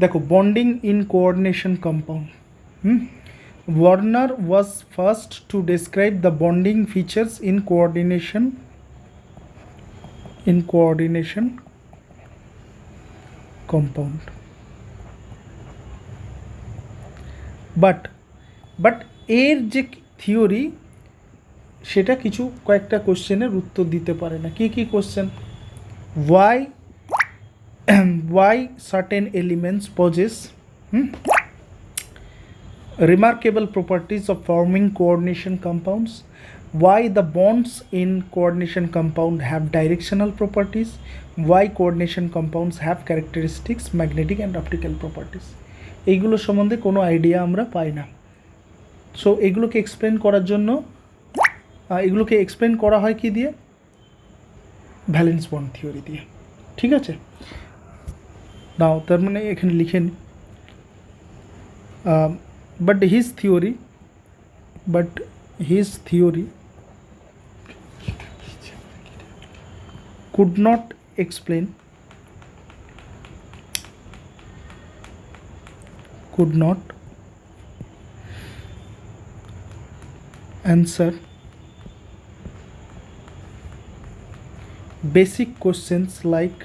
দেখো, bonding in coordination compound. Warner was first to describe the bonding features in coordination compound. But এর যে theory সেটা কিছু কয়েকটা কোশ্চেনের উত্তর দিতে পারে না। কি কি question? why certain elements possess remarkable properties of forming coordination compounds, why the bonds in coordination compound have directional properties, why coordination compounds have characteristics magnetic and optical properties. এইগুলো সম্বন্ধে কোনো আইডিয়া আমরা পাই না। সো এগুলোকে explain করার জন্য এগুলোকে explain করা হয় কি দিয়ে? ভ্যালেন্স বন্ড থিওরি দিয়ে। ঠিক আছে, নাও তার মানে এখানে লিখেন but his theory could not answer basic questions like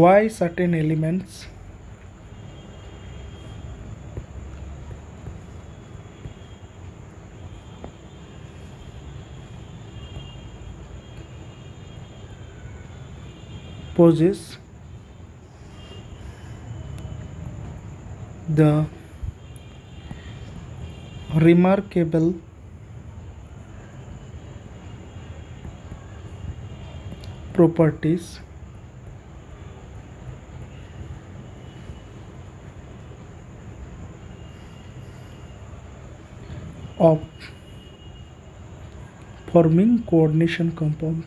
why certain elements possess the remarkable properties of forming coordination compound.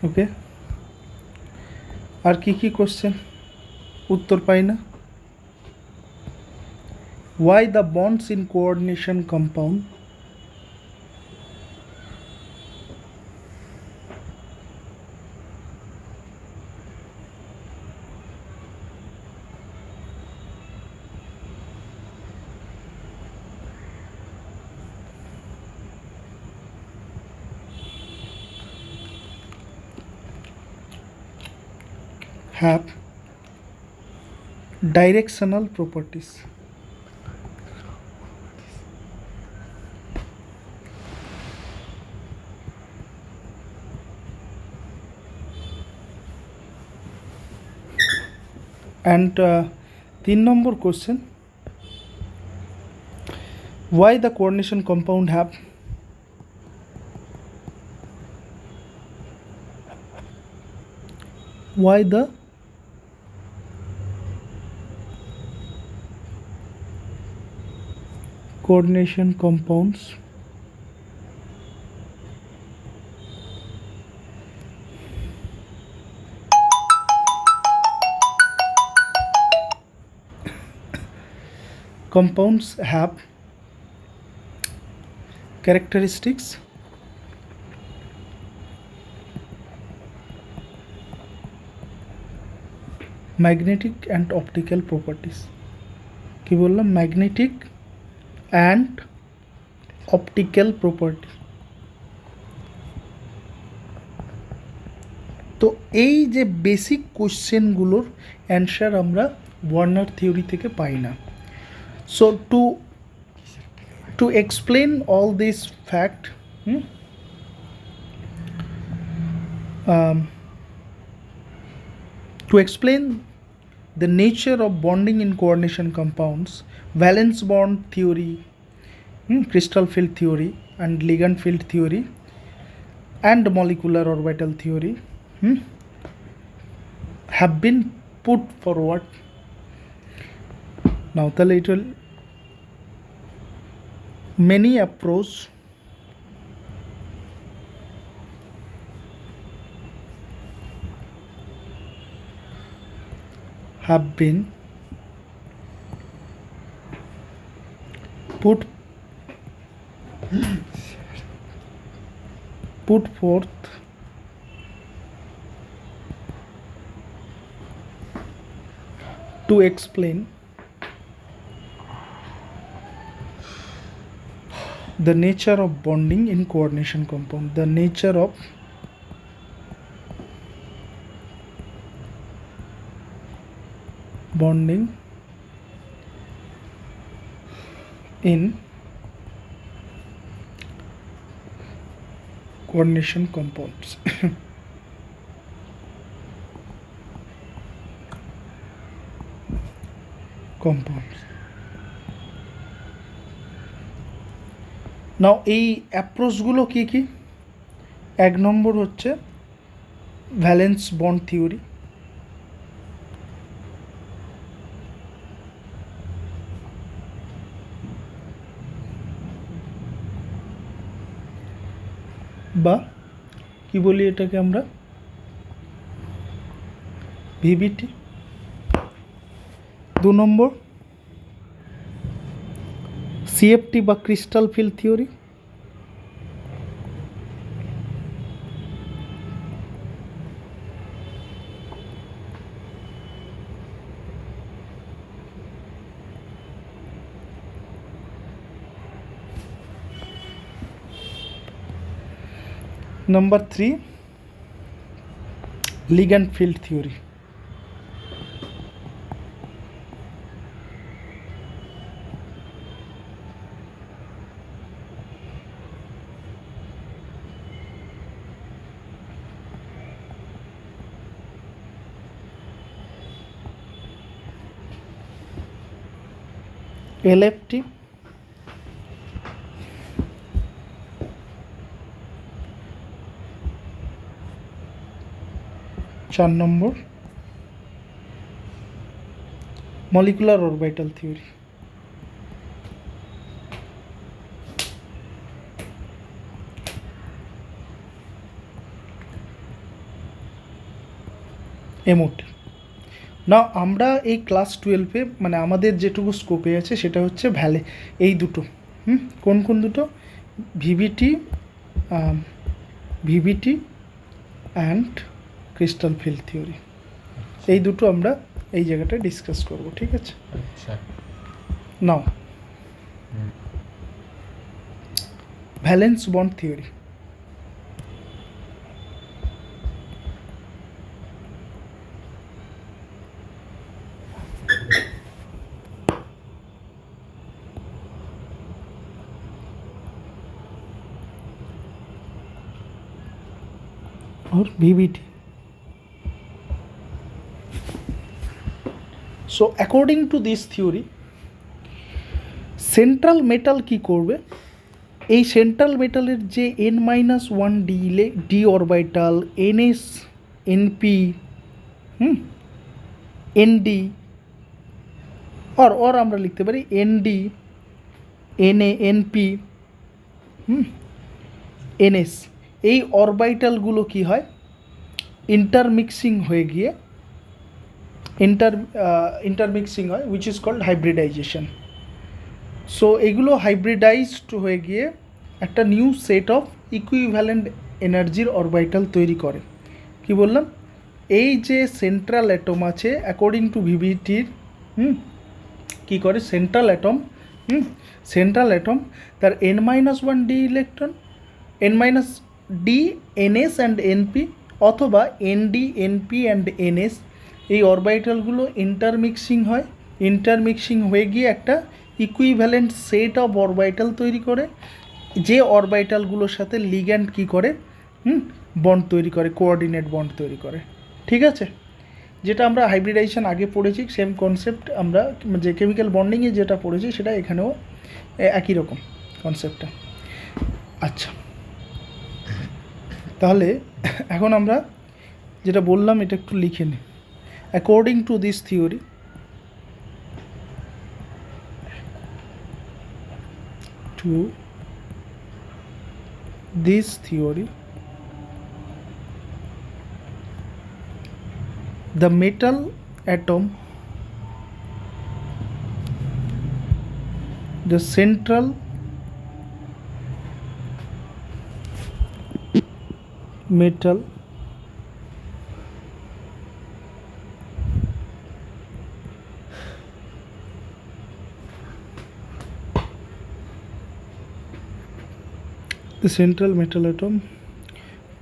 ওকে, আর কি কি কোশ্চেন উত্তর পাই না? why the bonds in coordination compound have directional properties. And 3 number question, why the coordination compound have coordination compounds have characteristics magnetic and optical properties. কি বললাম? Magnetic and optical property. তো এই যে basic কোশ্চেনগুলোর answer আমরা Warner theory থেকে পাই না। So to explain all this fact, to explain the nature of bonding in coordination compounds, valence bond theory, crystal field theory and ligand field theory and molecular orbital theory have been put forward. Now তাহলে many approaches have been put forth to explain the nature of bonding in coordination compound. The nature of bonding in coordination compounds. নাও এই অ্যাপ্রোচগুলো কি কি? এক নম্বর হচ্ছে valence bond theory, বা কি বলি এটাকে আমরা ভিবিটি। দু নম্বর সিএফটি বা crystal field theory. Number 3, ligand field theory. LFT, চার নম্বর মলিকুলার অরবিটাল থিওরি। এমওটি। না আমরা এই ক্লাস 12-এ মানে আমাদের যেটুকু স্কোপে আছে সেটা হচ্ছে এই দুটো। কোন কোন দুটো? VVT and crystal field theory, এই দুটো আমরা এই জায়গাটায় ডিসকাস করব, ঠিক আছে? আচ্ছা, নাও ভ্যালেন্স বন্ড থিওরি। और VBT। So according to this theory, central metal কি করবে? এই সেন্ট্রাল মেটালের যে n-1 D orbital, NS, NP, ND, और আমরা লিখতে পারি ND, NA, NP, NS, এই অরবিটালগুলো কি হয়? ইন্টারমিক্সিং হয়ে গিয়ে ইন্টারমিক্সিং হয়, which is called hybridization. So এগুলো হাইব্রিডাইজড হয়ে গিয়ে একটা নিউ সেট অফ ইকুইভ্যালেন্ট এনার্জির অরবিটাল তৈরি করে। কি বললাম? এই যে সেন্ট্রাল অ্যাটম আছে অ্যাকর্ডিং টু ভিভিটির কি করে? সেন্ট্রাল অ্যাটম তার n-1 D electron, n-d, NS and NP, অথবা ND, NP অ্যান্ড NS, এই অরবিটালগুলো ইন্টারমিক্সিং হয়। ইন্টারমিক্সিং হয়ে গিয়ে একটা ইকুইভ্যালেন্ট সেট অফ অরবিটাল তৈরি করে, যে অরবিটালগুলোর সাথে লিগ্যান্ড কি করে? বন্ড তৈরি করে, কোঅর্ডিনেট বন্ড তৈরি করে, ঠিক আছে? যেটা আমরা হাইব্রিডাইজেশন আগে পড়েছি, সেম কনসেপ্ট আমরা যে কেমিক্যাল বন্ডিংয়ে যেটা পড়েছি সেটা এখানেও একই রকম কনসেপ্টটা। আচ্ছা, তাহলে এখন আমরা যেটা বললাম এটা একটু লিখে নিই। According to this theory, to this theory, the metal atom, the central metal atom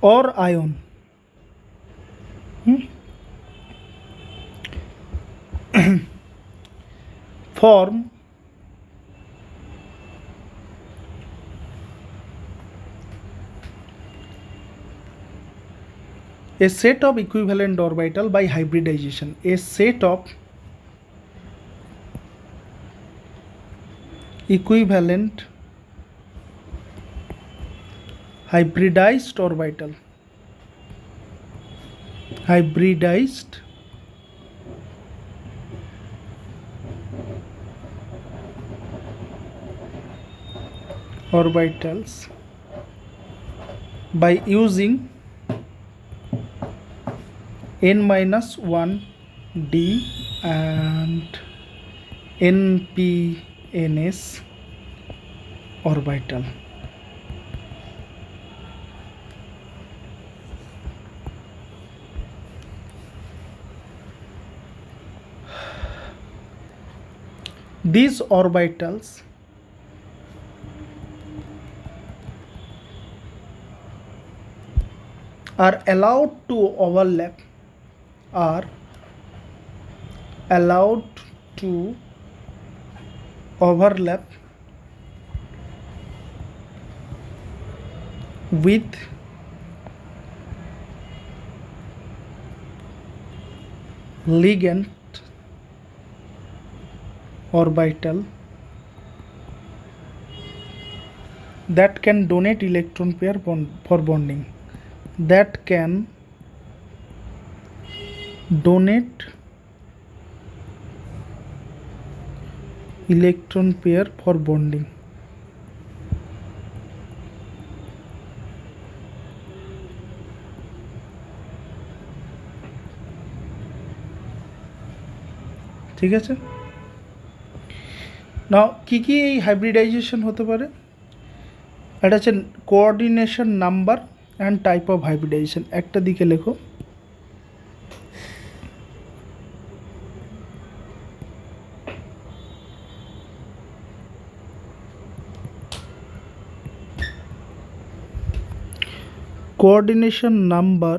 or ion form a set of equivalent orbital by hybridization. A set of equivalent hybridized orbital, orbitals by using n-1 d and npns orbital. These orbitals are allowed to overlap with ligand orbital that can donate electron pair for bonding, that can donate electron pair for bonding. ঠিক আছে, নাও কি কি এই hybridization হতে পারে? এটা হচ্ছে coordination number and type of hybridization. একটা দিকে লেখো, কোঅর্ডিনেশন নাম্বার,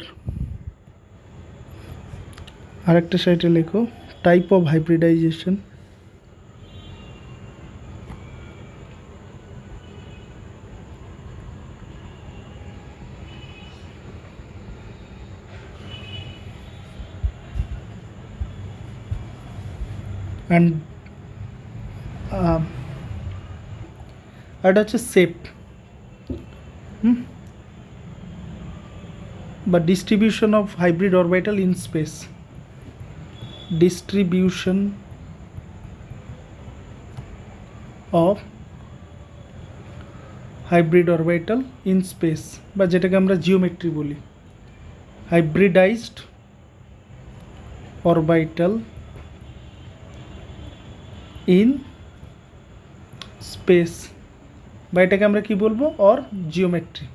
আর একটা সাইডে লেখো টাইপ অফ হাইব্রিডাইজেশন। অ্যান্ড এটা হচ্ছে সেট বা distribution of hybrid orbital in space, distribution of hybrid orbital in space, বা যেটাকে আমরা জিওমেট্রি বলি, হাইব্রিডাইজড অরবিটাল ইন স্পেস, বা এটাকে আমরা কি বলবো, অর জিওমেট্রি।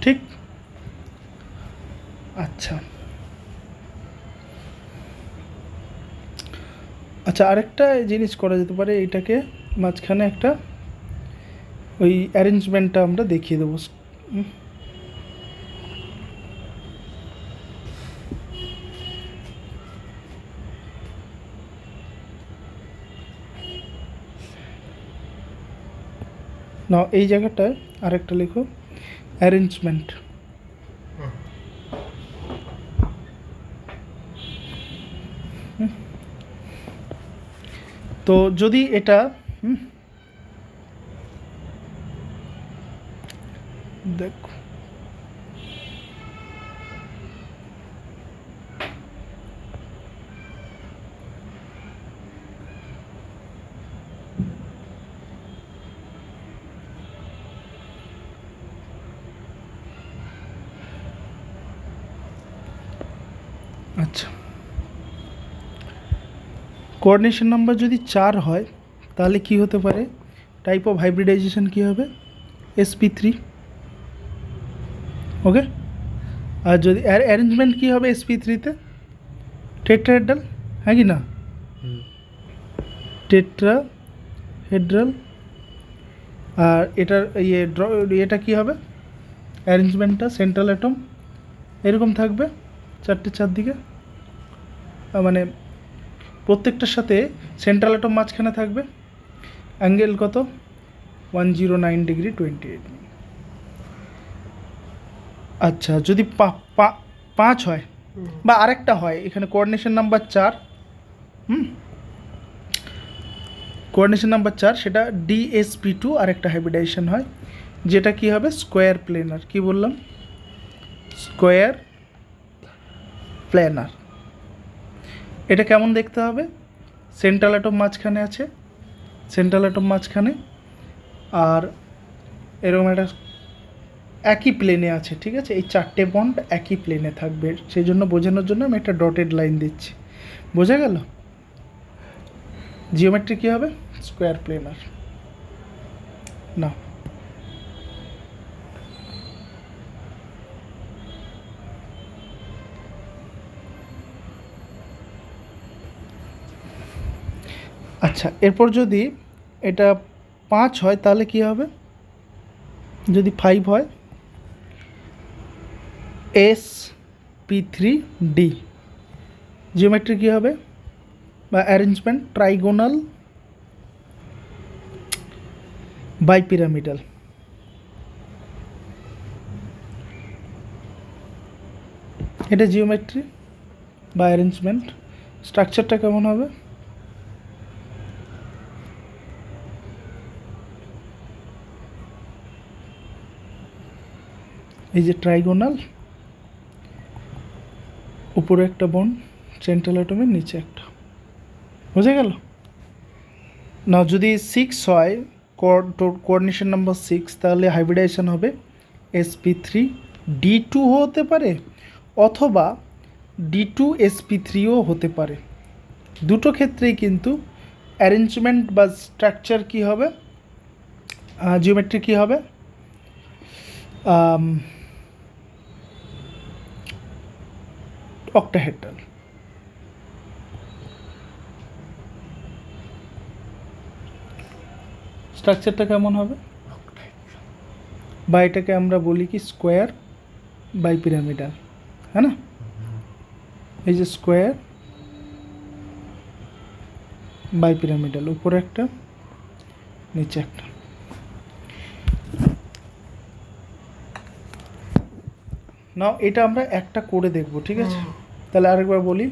ঠিক, আচ্ছা আচ্ছা, আরেকটা জিনিস করা যেতে পারে, এটাকে মাঝখানে একটা ওই অ্যারেঞ্জমেন্টটা আমরা দেখিয়ে দেবো। না, এই জায়গাটায় আরেকটা লেখো অ্যারেঞ্জমেন্ট। তো যদি এটা দেখো, আচ্ছা, কোঅর্ডিনেশন নাম্বার যদি 4 হয় তাহলে কি হতে পারে, টাইপ অফ হাইব্রিডাইজেশন কি হবে, sp3। ওকে, আর যদি অ্যারেঞ্জমেন্ট কি হবে sp3-তে, টেট্রাহেড্রাল, হ্যাঁ কি না, টেট্রাহেড্রাল। আর এটার এটা কি হবে, অ্যারেঞ্জমেন্টটা সেন্ট্রাল অ্যাটম এরকম থাকবে, চারটে চারদিকে, মানে প্রত্যেকটার সাথে সেন্ট্রাল অ্যাটম মাঝখানে থাকবে, অ্যাঙ্গেল কত, 109 ডিগ্রি 28 মিনিট। আচ্ছা, যদি 5 হয় বা আরেকটা হয়, এখানে কোঅর্ডিনেশন নাম্বার 4, কোঅর্ডিনেশন নাম্বার 4, সেটা DSP2 আরেকটা হাইব্রিডাইজেশন হয়, যেটা কি হবে, স্কোয়ার প্লেনার। কি বললাম, স্কোয়ার প্লেনার। এটা কেমন দেখতে হবে, সেন্ট্রাল অ্যাটম মাঝখানে আছে, সেন্ট্রাল অ্যাটম মাঝখানে, আর এরকম একটা একই প্লেনে আছে, ঠিক আছে, এই 4টে বন্ড একই প্লেনে থাকবে, সেই জন্য বোঝানোর জন্য আমি একটা ডটেড লাইন দিচ্ছি, বোঝা গেল। জিওমেট্রি কী হবে, স্কোয়ার প্লেনার। না, আচ্ছা, এরপর যদি এটা 5 হয় তাহলে কি হবে, যদি 5 হয়, sp3d। জিওমেট্রি কী হবে বা অ্যারেঞ্জমেন্ট, ট্রাইগোনাল বাইপিরামিডাল। এটা জিওমেট্রি বা অ্যারেঞ্জমেন্ট। স্ট্রাকচারটা কেমন হবে, এই যে ট্রাইগোনাল, উপরে একটা বন্ড, সেন্ট্রাল অ্যাটমের নিচে একটা, বোঝা গেল না। যদি 6 হয়, কোঅর্ডিনেশন নাম্বার 6, তাহলে হাইব্রিডাইজেশন হবে sp3d2 হতে পারে, অথবা d2sp3ও হতে পারে। দুটো ক্ষেত্রেই কিন্তু অ্যারেঞ্জমেন্ট বা স্ট্রাকচার কি হবে, জিওমেট্রি কি হবে, অক্টাহেড্রাল। স্ট্রাকচারটা কেমন হবে, বা এটাকে আমরা বলি কি স্কোয়ার বাইপিরামিডাল, হ্যাঁ না, এই যে স্কোয়ার বাইপিরামিডাল, উপরে একটা নিচে একটা। না, এটা আমরা একটা করে দেখব, ঠিক আছে। তাহলে আরেকবার বলি,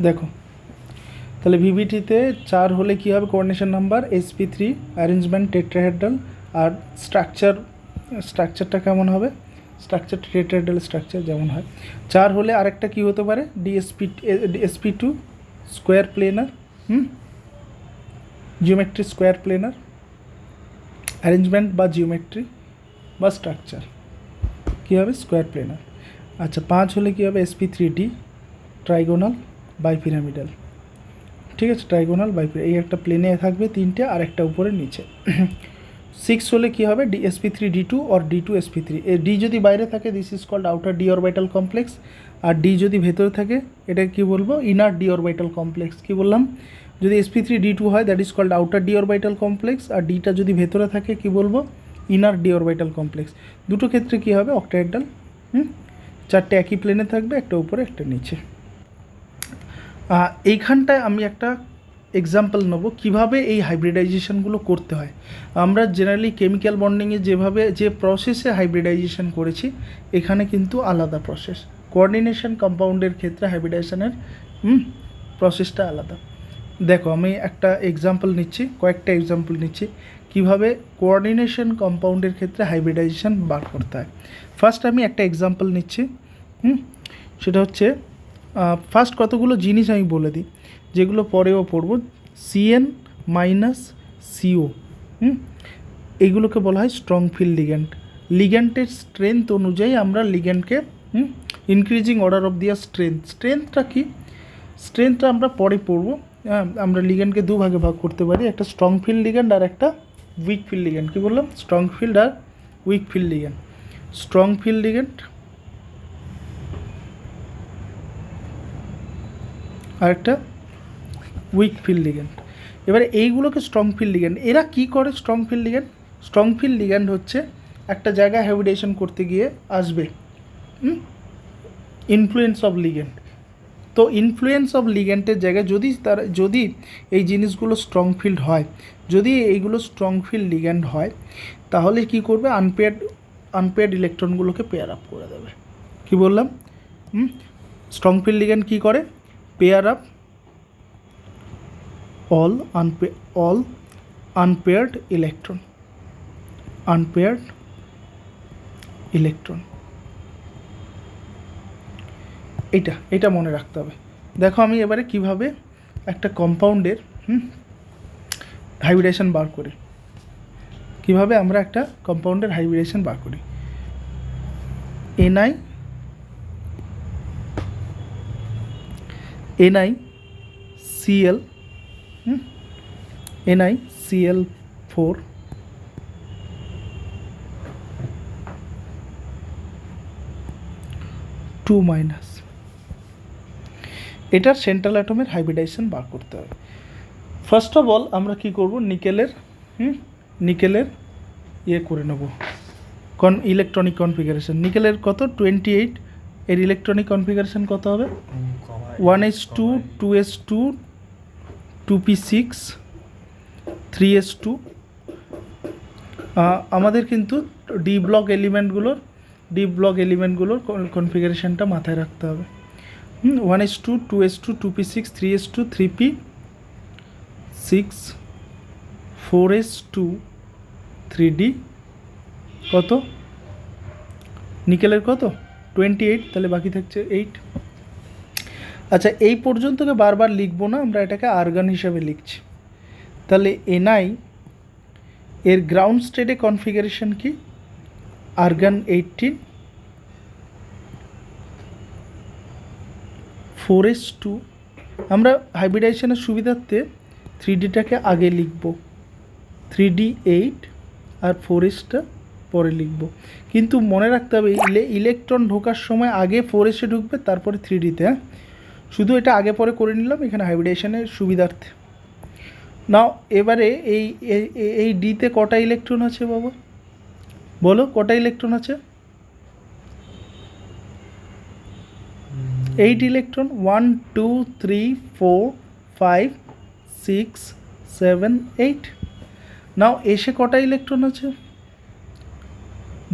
দেখো, তাহলে ভিভিটিতে 4 হলে কী হবে, coordination number sp3, arrangement tetrahedral, আর স্ট্রাকচারটা কেমন হবে, স্ট্রাকচার টেট্রাহেড্রাল স্ট্রাকচার যেমন হয়। 4 হলে আরেকটা কী হতে পারে, sp2 square planer, geometry square planer, arrangement বা জিওমেট্রি বা স্ট্রাকচার কী হবে, স্কোয়ার প্লেনার। আচ্ছা, 5 হলে কী হবে, sp3d, ট্রাইগোনাল বাইপিরামিডাল, ঠিক আছে, ট্রাইগোনাল বাইপিরামিডাল, এই একটা প্লেনে থাকবে 3টে, আর একটা উপরে নিচে। 6 হলে কী হবে, sp3d2 or d2sp3। ডি যদি বাইরে থাকে, this is called outer D orbital complex, আর ডি যদি ভেতরে থাকে, এটা কি বলবো, ইনার ডি অরবিটাল কমপ্লেক্স। কি বললাম, যদি sp3d2 হয়, that is called outer D orbital complex, আর ডিটা যদি ভেতরে থাকে কি বলবো, ইনার ডি অরবিটাল কমপ্লেক্স। দুটো ক্ষেত্রে কি হবে, অক্টাহেড্রাল। 4টে একই প্লেনে থাকবে, একটা উপরে একটা নিচে। এইখানটায় আমি একটা এক্সাম্পল নেব কিভাবে এই হাইব্রিডাইজেশনগুলো করতে হয়। আমরা জেনারেলি কেমিক্যাল বন্ডিংয়ে যে প্রসেসে হাইব্রিডাইজেশন করেছি, এখানে কিন্তু আলাদা প্রসেস। কোঅর্ডিনেশন কম্পাউন্ডের ক্ষেত্রে হাইব্রিডাইজেশনের প্রসেসটা আলাদা। দেখো, আমি একটা এক্সাম্পল নিচ্ছি, কয়েকটা এক্সাম্পল নিচ্ছি কিভাবে কোঅর্ডিনেশন কম্পাউন্ডের ক্ষেত্রে হাইব্রিডাইজেশন বার করতে হয়। ফার্স্ট আমি একটা এক্সাম্পল নিচ্ছি, সেটা হচ্ছে, ফার্স্ট কতগুলো জিনিস আমি বলে দিই, যেগুলো পরেও পড়ব। CN-CO, এইগুলোকে বলা হয় স্ট্রং ফিল্ড লিগ্যান্ড। লিগ্যান্ডের স্ট্রেংথ অনুযায়ী আমরা লিগ্যান্ডকে ইনক্রিজিং অর্ডার অফ দেয়ার স্ট্রেংথটা কি, স্ট্রেংথটা আমরা পরে পড়বো। আমরা লিগ্যান্ডকে দুভাগে ভাগ করতে পারি, একটা স্ট্রং ফিল্ড লিগ্যান্ড আর একটা উইক ফিল্ড লিগ্যান্ড। কী বললাম? স্ট্রং ফিল্ড আর weak field ligand. Strong field ligand আর একটা উইক ফিল্ড লিগ্যান্ড। এবারে এইগুলোকে স্ট্রং ফিল্ড লিগ্যান্ড। এরা কী করে strong field ligand? Strong field ligand হচ্ছে একটা জায়গায় হ্যাবিটেশন করতে গিয়ে আসবে ইনফ্লুয়েন্স অফ লিগ্যান্ড। তো ইনফ্লুয়েন্স অফ লিগ্যান্ডের জায়গায় যদি এই জিনিসগুলো স্ট্রং ফিল্ড হয়, যদি এইগুলো স্ট্রং ফিল্ড লিগ্যান্ড হয়, তাহলে কি করবে? আনপেয়ার্ড ইলেকট্রনগুলোকে পেয়ার আপ করে দেবে। কি বললাম? স্ট্রং ফিল্ড লিগ্যান্ড কী করে? Pair up all unpaired electron, এটা মনে রাখতে হবে। দেখো আমি এবারে কিভাবে একটা কম্পাউন্ডের হাইব্রিডেশন বার করি, কিভাবে আমরা একটা কম্পাউন্ডের হাইব্রিডেশন বার করি। NiCl NiCl4 2- এটার সেন্ট্রাল অ্যাটমের হাইব্রিডাইজেশন বার করতে হবে। ফার্স্ট অফ অল আমরা কি করব? নিকেলের ইয়ে করে নেব, ইলেকট্রনিক কনফিগারেশন। নিকেলের কত? 28। এর ইলেকট্রনিক কনফিগারেশন কত হবে? 1s2 2s2 2p6 3s2। আমাদের কিন্তু ডি ব্লক এলিমেন্টগুলোর কনফিগারেশনটা মাথায় রাখতে হবে। 1s2 2s2 2p6 3s2 3p6 4s2 3d কত? নিকেলের কত? 28, তাহলে বাকি থাকছে 8। আচ্ছা, এই পর্যন্তকে বারবার লিখবো না, আমরা এটাকে আর্গন হিসাবে লিখছি। তাহলে Ni এর গ্রাউন্ড স্টেটে কনফিগারেশন কি? Argon 18 4s2। আমরা হাইব্রিডাইজেশনের সুবিধার্থে 3dটাকে আগে লিখব, 3d 8 আর 4sটা পরে লিখব। কিন্তু মনে রাখতে হবে ইলেকট্রন ঢোকার সময় আগে 4sে ঢুকবে, তারপরে 3dতে। শুধু এটা আগে পরে করে নিলাম এখানে হাইব্রিডেশনের সুবিধার্থে। নাও এবারে এই ডিতে কটা ইলেকট্রন আছে বাবা? বলো কটা ইলেকট্রন আছে? 8 ইলেকট্রন। 1 2 3 4 5 6 7 8। নাও এসে কটা ইলেকট্রন আছে?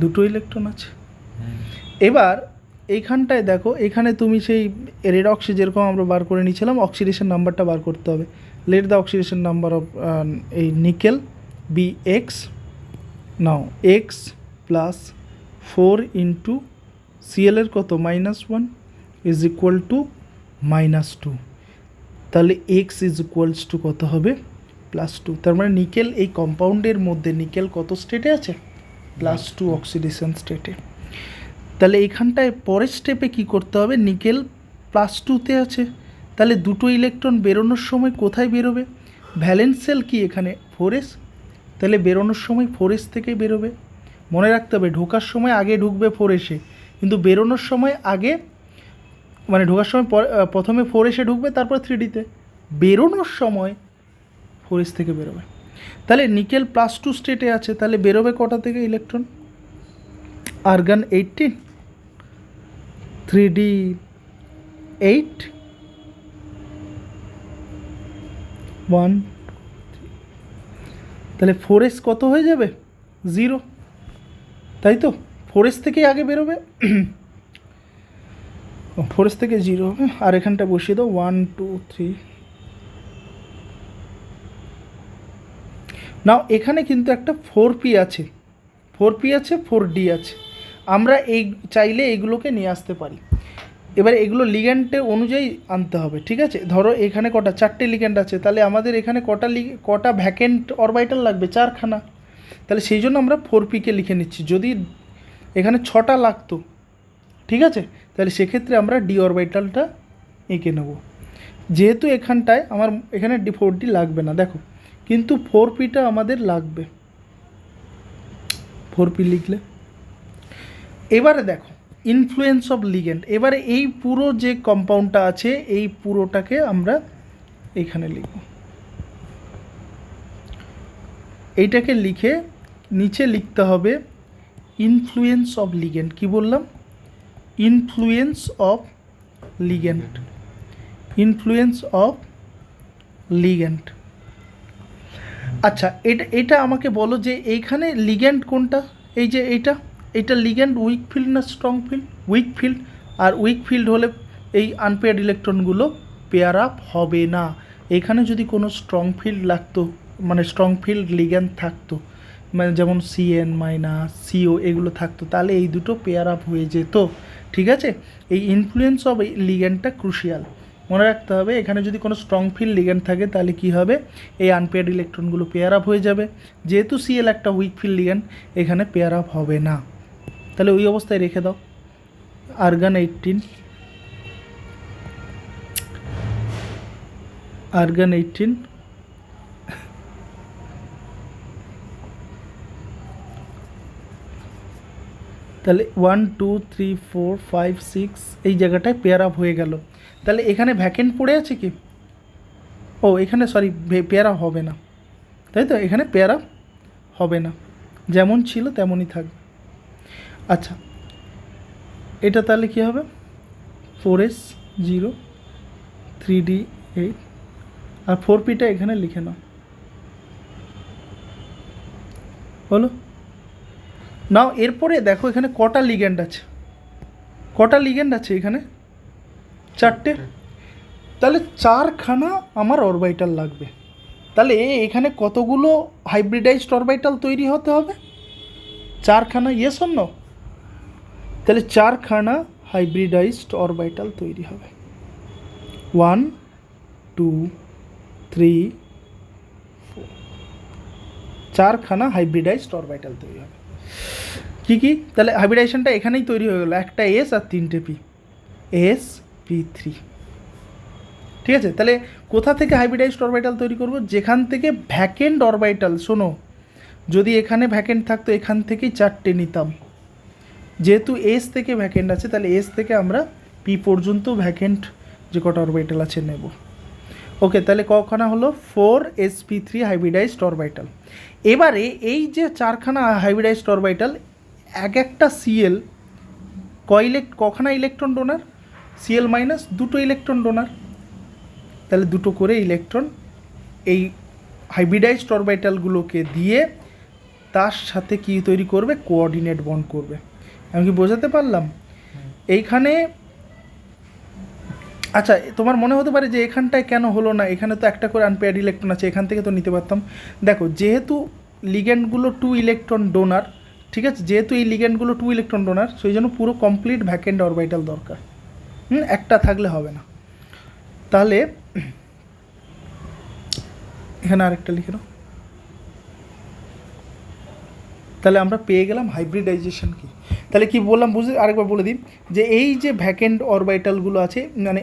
2টো ইলেকট্রন আছে। এবার এইখানটায় দেখো, এখানে তুমি সেই রেডক্সে যেরকম আমরা বার করে নিয়েছিলাম, অক্সিডেশন নাম্বারটা বার করতে হবে। Let the oxidation number of এই নিকেল বি এক্স। নাও এক্স প্লাস 4 ইন্টু সিএলের কত? -1 ইজ ইকুয়াল টু -2। তাহলে এক্স ইজ ইকুয়ালস টু কত হবে? +2। তার মানে নিকেল এই কম্পাউন্ডের মধ্যে নিকেল কত স্টেটে আছে? +2 অক্সিডেশন স্টেটে। তাহলে এইখানটায় পরের স্টেপে কি করতে হবে? নিকেল +2তে আছে, তাহলে 2টো ইলেকট্রন বেরোনোর সময় কোথায় বেরোবে? ভ্যালেন্স সেল কি এখানে? 4s, তাহলে বেরোনোর সময় 4s থেকেই বেরোবে। মনে রাখতে হবে ঢোকার সময় আগে ঢুকবে 4sে, কিন্তু বেরোনোর সময় আগে, মানে ঢোকার সময় প্রথমে 4sে ঢুকবে, তারপর 3dতে। বেরোনোর সময় 4s থেকে বেরোবে। তাহলে নিকেল +2 স্টেটে আছে, তাহলে বেরোবে কটা থেকে ইলেকট্রন? Argon 18 3d 8 1। তাহলে 4s কত হয়ে যাবে? 0, তাই তো? 4s থেকেই আগে বেরোবে, 4s থেকে 0 হবে। আর এখানটা বসিয়ে দাও 1 2 3। নাও এখানে কিন্তু একটা 4p আছে, 4d আছে। আমরা এই চাইলে এইগুলোকে নিয়ে আসতে পারি। এবারে এগুলো লিগ্যান্ডের অনুযায়ী আনতে হবে, ঠিক আছে? ধরো এখানে কটা? 4টে লিগ্যান্ড আছে, তাহলে আমাদের এখানে কটা ভ্যাকেন্ট অরবিটাল লাগবে? 4খানা। তাহলে সেই জন্য আমরা 4pকে লিখে নিচ্ছি। যদি এখানে 6টা লাগতো, ঠিক আছে? তাহলে সেক্ষেত্রে আমরা ডি অরবিটালটা এঁকে নেব। যেহেতু এখানটায় আমার এখানে ডি লাগবে না দেখো, কিন্তু 4p আমাদের লাগবে, 4p লিখলে। এবারে দেখো ইনফ্লুয়েন্স অফ লিগ্যান্ড, এবারে এই পুরো যে কম্পাউন্ডটা আছে এই পুরোটাকে আমরা এইখানে লিখব। এইটাকে লিখে নিচে লিখতে হবে ইনফ্লুয়েন্স অফ লিগ্যান্ড। কি বললাম? Influence of ligand, influence of ligand. আচ্ছা, এটা আমাকে বলো যে এইখানে লিগ্যান্ড কোনটা? এই যে এইটা লিগ্যান্ড উইক ফিল্ড না স্ট্রং ফিল্ড? Weak field. আর উইক ফিল্ড হলে এই আনপেয়ার্ড ইলেকট্রনগুলো পেয়ার আপ হবে না। এখানে যদি কোনো স্ট্রং ফিল্ড লাগতো, মানে স্ট্রং ফিল্ড লিগ্যান্ড থাকতো, মানে যেমন CN মাইনাস CO এগুলো থাকতো, তাহলে এই দুটো পেয়ার আপ হয়ে যেত, ঠিক আছে? এই ইনফ্লুয়েন্স অফ লিগ্যান্ডটা ক্রুশিয়াল, মনে রাখতে হবে। এখানে যদি কোনো স্ট্রং ফিল্ড লিগ্যান্ড থাকে তাহলে কি হবে? এই আনপেয়ার্ড ইলেকট্রনগুলো পেয়ার আপ হয়ে যাবে। যেহেতু Cl একটা উইক ফিল্ড লিগ্যান্ড, এখানে পেয়ার আপ হবে না, তাহলে ওই অবস্থায় রেখে দাও। আর্গন 18, আর্গন 18, তাহলে 1 2 3 4 5 6 এই জায়গাটায় পেয়ার আপ হয়ে গেল। তাহলে এখানে ভ্যাকেন্ট পড়ে আছে কি? ও এখানে সরি, পেয়ার আপ হবে না, তাই তো? এখানে পেয়ার আপ হবে না, যেমন ছিল তেমনই থাকবে। আচ্ছা, এটা তাহলে কী হবে? 4s 0 3d 8, আর 4pটা এখানে লিখে নাও, হলো? নাও এরপরে দেখো এখানে কটা লিগ্যান্ড আছে, কটা লিগ্যান্ড আছে এখানে? 4টে। তাহলে 4খানা আমার অরবিটাল লাগবে। তাহলে এখানে কতগুলো হাইব্রিডাইজড অরবিটাল তৈরি হতে হবে? 4খানা, ইয়েস অর নো? তাহলে 4খানা হাইব্রিডাইজড অরবিটাল তৈরি হবে। 1 2 3 4, 4খানা হাইব্রিডাইজড অরবিটাল তৈরি হবে। কি কি? তাহলে হাইব্রিডাইজেশনটা এখানেই তৈরি হয়ে গেলো, একটা S আর 3টে P, sp3, ঠিক আছে? তাহলে কোথা থেকে হাইব্রিডাইজড অরবিটাল তৈরি করব? যেখান থেকে ভ্যাকেন্ট অরবিটাল, শোনো, যদি এখানে ভ্যাকেন্ট থাকতো এখান থেকেই 4টে নিতাম। যেহেতু S থেকে ভ্যাকেন্ট আছে, তাহলে S থেকে আমরা P পর্যন্ত ভ্যাকেন্ট যে কটা অরবিটাল আছে নেব। ওকে, তাহলে কখানা হলো? 4sp3 hybridised orbital. এবারে এই যে 4খানা হাইব্রিডাইজড অরবিটাল, এক একটা Cl কখানা ইলেকট্রন ডোনার? Cl মাইনাস 2টো ইলেকট্রন ডোনার, তাহলে 2টো করে ইলেকট্রন এই হাইব্রিডাইজড অরবিটালগুলোকে দিয়ে তার সাথে কি তৈরি করবে? কোঅর্ডিনেট বন্ড করবে। আমি কি বোঝাতে পারলাম? এইখানে আচ্ছা, তোমার মনে হতে পারে যে এখানটায় কেন হলো না, এখানে তো একটা করে আনপেয়ার্ড ইলেকট্রন আছে, এখান থেকে তো নিতে পারতাম। দেখো, যেহেতু লিগ্যান্ডগুলো 2 ইলেকট্রন ডোনার, ঠিক আছে, যেহেতু এই লিগ্যান্ডগুলো 2 ইলেকট্রন ডোনার, সেই জন্য পুরো কমপ্লিট ভ্যাকেন্ট অরবিটাল দরকার। একটা থাকলে হবে না। তাহলে এখানে আরেকটা লিখে নাও। তাহলে আমরা পেয়ে গেলাম হাইব্রিডাইজেশন কি। তাহলে কি বললাম বুঝে আরেকবার বলে দিই, যে এই যে ভ্যাকেন্ট অরবিটালগুলো আছে, মানে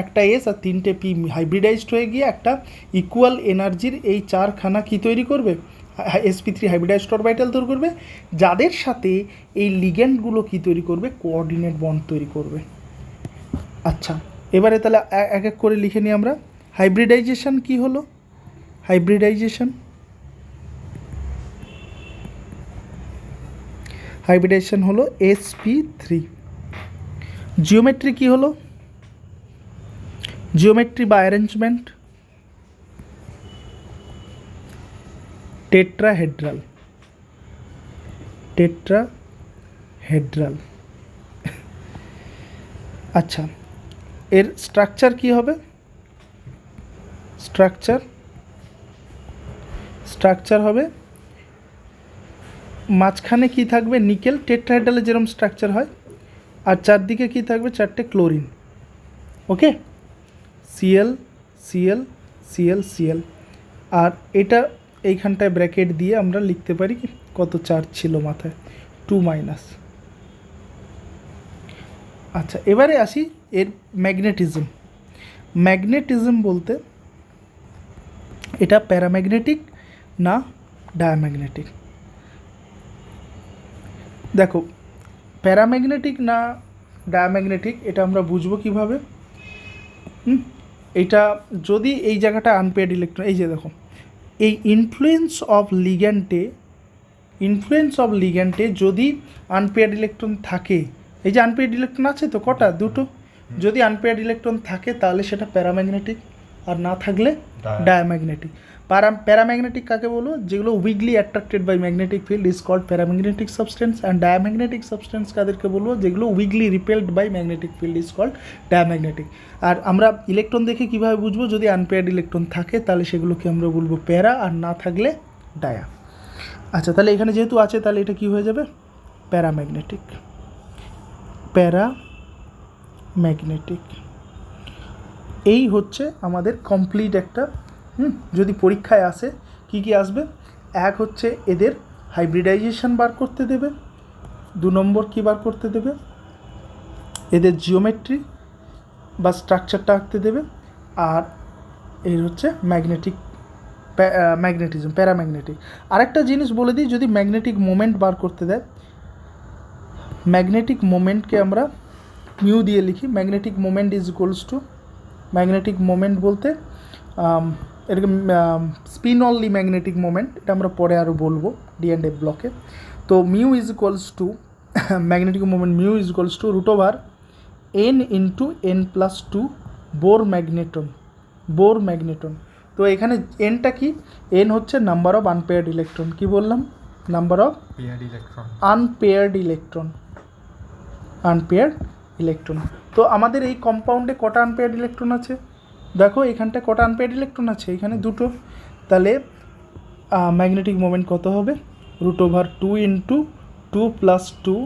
একটা S আর 3টে P হাইব্রিডাইজড হয়ে গিয়ে একটা ইকুয়াল এনার্জির এই 4খানা কি তৈরি করবে? sp3 হাইব্রিডাইজড অরবিটাল তৈরি করবে, যাদের সাথে এই লিগ্যান্ডগুলো কি তৈরি করবে? কোঅর্ডিনেট বন্ড তৈরি করবে। আচ্ছা, এবারে তাহলে এক এক করে লিখে নিই আমরা। হাইব্রিডাইজেশন কি হলো? হাইব্রিডাইজেশন হলো sp3। জিওমেট্রি কি হলো? জিওমেট্রি বা অ্যারেঞ্জমেন্ট টেট্রাহেড্রাল, আচ্ছা, এর স্ট্রাকচার কি হবে? স্ট্রাকচার হবে মাঝখানে কি থাকবে? নিকেল, টেট্রাহেড্রালে যেরকম স্ট্রাকচার হয়, আর চারদিকে কি থাকবে? 4টে ক্লোরিন। ওকে, Cl Cl Cl Cl, আর এটা এইখানটায় ব্র্যাকেট দিয়ে আমরা লিখতে পারি কি কত চার্জ ছিল মাথায়? 2 মাইনাস, আচ্ছা, এবারে আসি এর ম্যাগনেটিজম। ম্যাগনেটিজম বলতে এটা প্যারাম্যাগনেটিক না ডায়াম্যাগনেটিক। দেখো, প্যারাম্যাগনেটিক না ডায়াম্যাগনেটিক এটা আমরা বুঝবো কীভাবে? এটা যদি এই জায়গাটা আনপেয়ার্ড ইলেকট্রন, এই যে দেখো, এই ইনফ্লুয়েন্স অফ লিগ্যান্ডে যদি আনপেয়ার্ড ইলেকট্রন থাকে, এই যে আনপেয়ার্ড ইলেকট্রন আছে তো কটা, দুটো, যদি আনপেয়ার্ড ইলেকট্রন থাকে তাহলে সেটা প্যারাম্যাগনেটিক, আর না থাকলে ডায়াম্যাগনেটিক। প্যারাম্যাগনেটিক কাকে বলবো? যেগুলো weakly attracted by magnetic field is called paramagnetic substance. And diamagnetic substance কাদেরকে বলবো? যেগুলো weakly repelled by magnetic field is called diamagnetic. আর আমরা ইলেকট্রন দেখে কীভাবে বুঝবো? যদি আনপেয়ার্ড ইলেকট্রন থাকে তাহলে সেগুলোকে আমরা বলবো প্যারা, আর না থাকলে ডায়া। আচ্ছা, তাহলে এখানে যেহেতু আছে তাহলে এটা কি হয়ে যাবে? প্যারাম্যাগনেটিক। প্যারাম্যাগনেটিক এই হচ্ছে আমাদের কমপ্লিট একটা। যদি পরীক্ষায় আসে কি কি আসবে? এক হচ্ছে এদের হাইব্রিডাইজেশন বার করতে দেবে, 2 নম্বর কী বার করতে দেবে? এদের জিওমেট্রি বা স্ট্রাকচারটা আঁকতে দেবে, আর এর হচ্ছে ম্যাগনেটিজম, প্যারাম্যাগনেটিক। আরেকটা জিনিস বলে দিই, যদি ম্যাগনেটিক মোমেন্ট বার করতে দেয়, ম্যাগনেটিক মোমেন্টকে আমরা মিউ দিয়ে লিখি। Magnetic moment is equals to, magnetic moment বলতে এরকম স্পিন অনলি ম্যাগনেটিক মোমেন্ট, এটা আমরা পরে আরও বলবো D&F ব্লকে। তো mu is equals to, magnetic moment mu is equals to √n into n+2 Bohr magneton. তো এখানে এনটা কি? এন হচ্ছে নাম্বার অফ আনপেয়ার্ড ইলেকট্রন। কি বললাম? Number of unpaired electron. তো আমাদের এই কম্পাউন্ডে কটা আনপেয়ার্ড ইলেকট্রন আছে? দেখো এখানটা কটা আনপেয়ার্ড ইলেকট্রন আছে? এখানে দুটো। তাহলে ম্যাগনেটিক মোমেন্ট কত হবে? √2 ইন্টু 2+2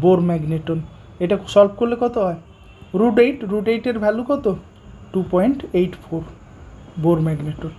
বোর ম্যাগনেটন। এটা সলভ করলে কত হয়? √8। √8 এর ভ্যালু কত? 2.84 বোর ম্যাগনেটন।